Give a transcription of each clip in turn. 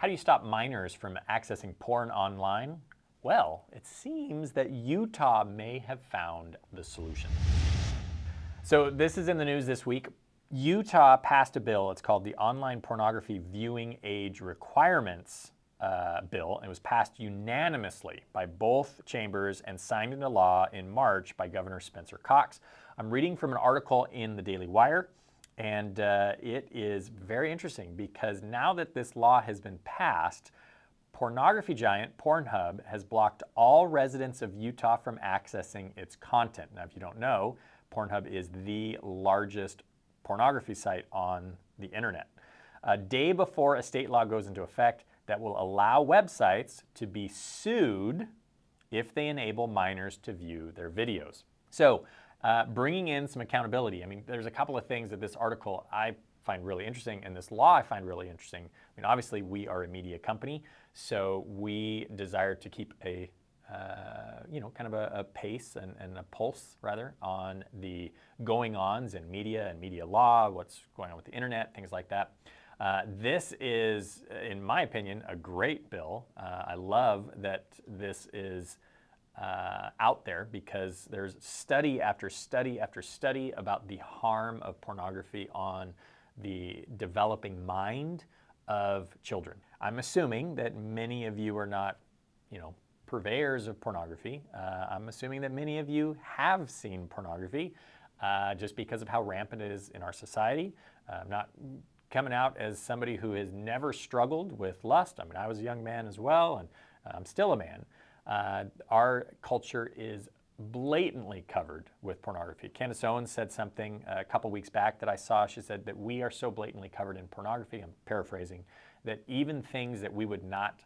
How do you stop minors from accessing porn online? Well, it seems that Utah may have found the solution. So this is in the news this week. Utah passed a bill. It's called the Online Pornography Viewing Age Requirements bill. It was passed unanimously by both chambers and signed into law in March by Governor Spencer Cox. I'm reading from an article in the Daily Wire, and it is very interesting because now that this law has been passed, pornography giant Pornhub has blocked all residents of Utah from accessing its content. Now, if you don't know, Pornhub is the largest pornography site on the internet. A day before a state law goes into effect that will allow websites to be sued if they enable minors to view their videos. So, bringing in some accountability. I mean, there's a couple of things that this article I find really interesting, and this law I find really interesting. I mean, obviously, we are a media company, so we desire to keep a kind of a pace and a pulse, rather, on the going-ons in media and media law, what's going on with the internet, things like that. This is, in my opinion, a great bill. I love that this is out there because there's study after study after study about the harm of pornography on the developing mind of children. I'm assuming that many of you are not, purveyors of pornography. I'm assuming that many of you have seen pornography just because of how rampant it is in our society. I'm not coming out as somebody who has never struggled with lust. I mean, I was a young man as well, and I'm still a man. Our culture is blatantly covered with pornography. Candace Owens said something a couple weeks back that I saw. She said that we are so blatantly covered in pornography, I'm paraphrasing, that even things that we would not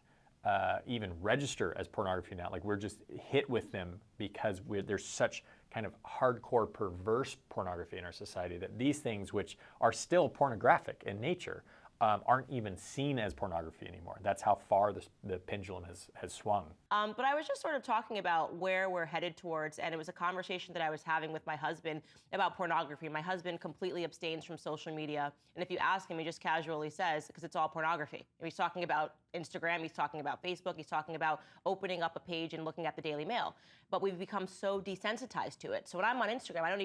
even register as pornography now, like we're just hit with them because there's such kind of hardcore perverse pornography in our society that these things, which are still pornographic in nature, aren't even seen as pornography anymore. That's how far the pendulum has swung. But I was just sort of talking about where we're headed towards, and it was a conversation that I was having with my husband about pornography. My husband completely abstains from social media, and if you ask him, he just casually says, because it's all pornography. And he's talking about Instagram, he's talking about Facebook, he's talking about opening up a page and looking at the Daily Mail. But we've become so desensitized to it. So when I'm on Instagram, I don't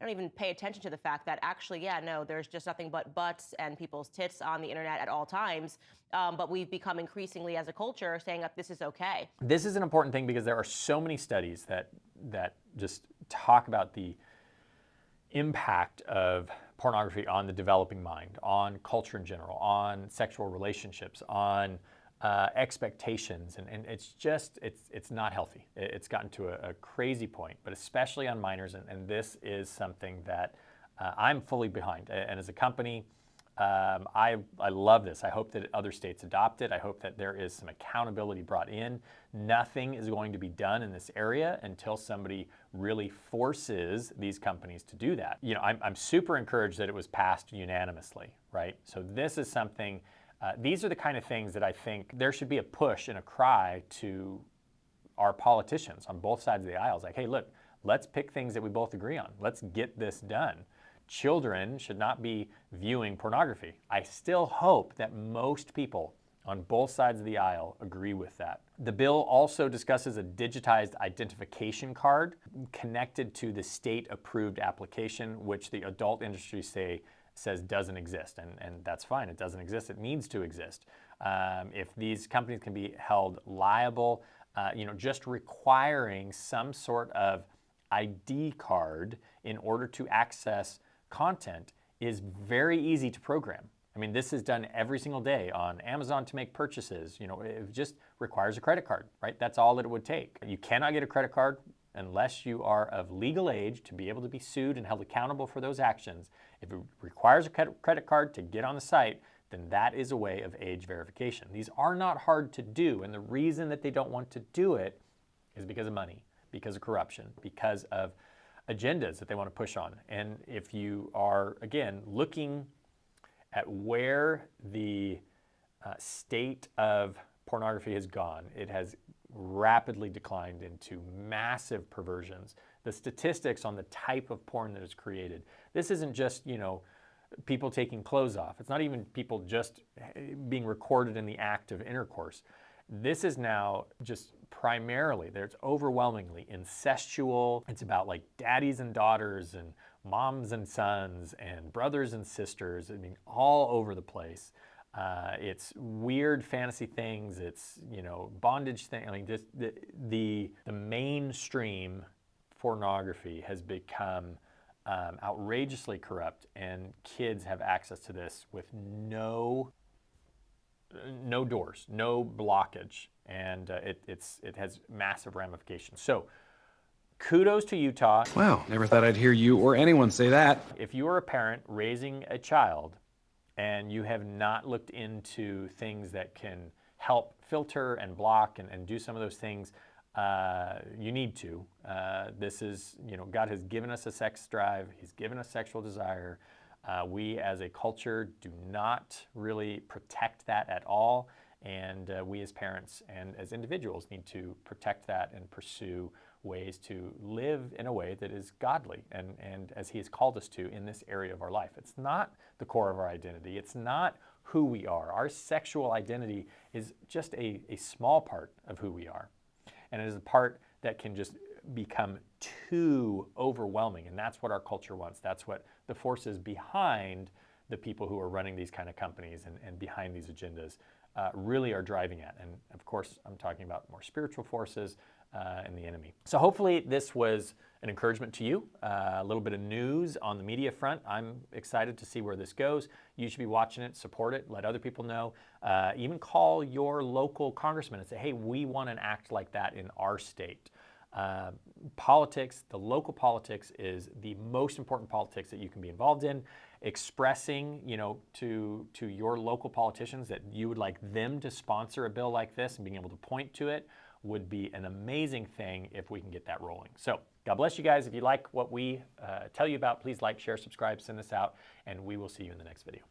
even pay attention to the fact that actually, yeah, no, there's just nothing but butts and people's tits on the internet at all times. But we've become increasingly, as a culture, saying that this is okay. This is an important thing because there are so many studies that just talk about the impact of pornography on the developing mind, on culture in general, on sexual relationships, on expectations, and it's not healthy. It's gotten to a crazy point, but especially on minors, and this is something that I'm fully behind. And as a company, I love this. I hope that other states adopt it. I hope that there is some accountability brought in. Nothing is going to be done in this area until somebody really forces these companies to do that. I'm super encouraged that it was passed unanimously, right? So this is something, these are the kind of things that I think there should be a push and a cry to our politicians on both sides of the aisles. Like, hey, look, let's pick things that we both agree on. Let's get this done. Children should not be viewing pornography. I still hope that most people on both sides of the aisle agree with that. The bill also discusses a digitized identification card connected to the state-approved application, which the adult industry says doesn't exist, and that's fine. It doesn't exist. It needs to exist. If these companies can be held liable, just requiring some sort of ID card in order to access content is very easy to program. I mean, this is done every single day on Amazon to make purchases. It just requires a credit card, right? That's all that it would take. You cannot get a credit card unless you are of legal age to be able to be sued and held accountable for those actions. If it requires a credit card to get on the site, then that is a way of age verification. These are not hard to do, and the reason that they don't want to do it is because of money, because of corruption, because of agendas that they want to push on. And if you are, again, looking at where the state of pornography has gone, it has rapidly declined into massive perversions. The statistics on the type of porn that is created, this isn't just, people taking clothes off. It's not even people just being recorded in the act of intercourse. This is now just primarily, there's overwhelmingly incestual. It's about like daddies and daughters and moms and sons and brothers and sisters. I mean, all over the place. It's weird fantasy things. It's, you know, bondage thing. I mean, just the mainstream pornography has become outrageously corrupt, and kids have access to this with no doors, no blockage, and it has massive ramifications. So kudos to Utah. Wow, never thought I'd hear you or anyone say that. If you are a parent raising a child and you have not looked into things that can help filter and block and do some of those things, you need to. This is, you know, God has given us a sex drive. He's given us sexual desire. We as a culture do not really protect that at all. And we as parents and as individuals need to protect that and pursue ways to live in a way that is godly and as He has called us to in this area of our life. It's not the core of our identity. It's not who we are. Our sexual identity is just a small part of who we are. And it is a part that can just become too overwhelming. And that's what our culture wants. That's what the forces behind the people who are running these kind of companies and behind these agendas really are driving at. And of course, I'm talking about more spiritual forces and the enemy. So hopefully this was an encouragement to you, a little bit of news on the media front. I'm excited to see where this goes. You should be watching it, support it, let other people know. Even call your local congressman and say, hey, we want an act like that in our state. Politics, the local politics is the most important politics that you can be involved in. Expressing, you know, to your local politicians that you would like them to sponsor a bill like this and being able to point to it would be an amazing thing if we can get that rolling. So God bless you guys. If you like what we tell you about, please like, share, subscribe, send this out, and we will see you in the next video.